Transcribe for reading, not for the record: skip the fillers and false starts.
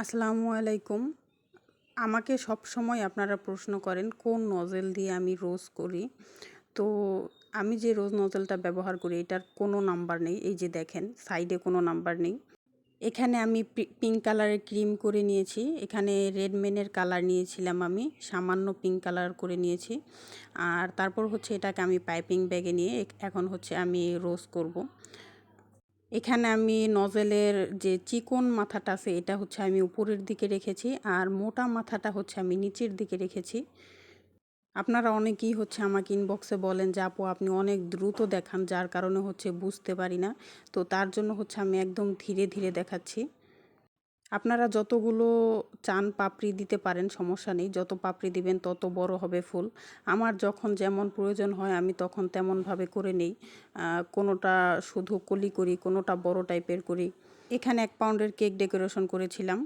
আসসালামু আলাইকুম। আমাকে সবসময় আপনারা প্রশ্ন করেন কোন নজেল দিয়ে আমি রোজ করি। তো আমি যে রোজ নজেলটা ব্যবহার করি এটার কোনো নাম্বার নেই। এই যে দেখেন সাইডে কোনো নাম্বার নেই। এখানে আমি পিঙ্ক কালারের ক্রিম করে নিয়েছি। এখানে রেডমেনের কালার নিয়েছিলাম আমি। সামান্য পিঙ্ক কালার করে নিয়েছি। আর তারপর হচ্ছে এটাকে আমি পাইপিং ব্যাগে নিয়ে এখন হচ্ছে আমি রোজ করব। এখানে আমি নজেলের যে চিকন মাথাটা আছে এটা হচ্ছে আমি উপরের দিকে রেখেছি আর মোটা মাথাটা হচ্ছে আমি নিচের দিকে রেখেছি। আপনারা অনেকেই হচ্ছে আমাকে ইনবক্সে বলেন যে আপু আপনি অনেক দ্রুত দেখান যার কারণে হচ্ছে বুঝতে পারি না। তো তার জন্য হচ্ছে আমি একদম ধীরে ধীরে দেখাচ্ছি। আপনারা যতগুলো চান পাপড়ি দিতে পারেন, সমস্যা নেই। যত পাপড়ি দিবেন তত বড় হবে ফুল। আমার যখন যেমন প্রয়োজন হয় আমি তখন তেমনভাবে করে নেই। কোনোটা শুধু কলি করি, কোনোটা বড় টাইপের করি। এখানে 1 পাউন্ডের কেক ডেকোরেশন করেছিলাম।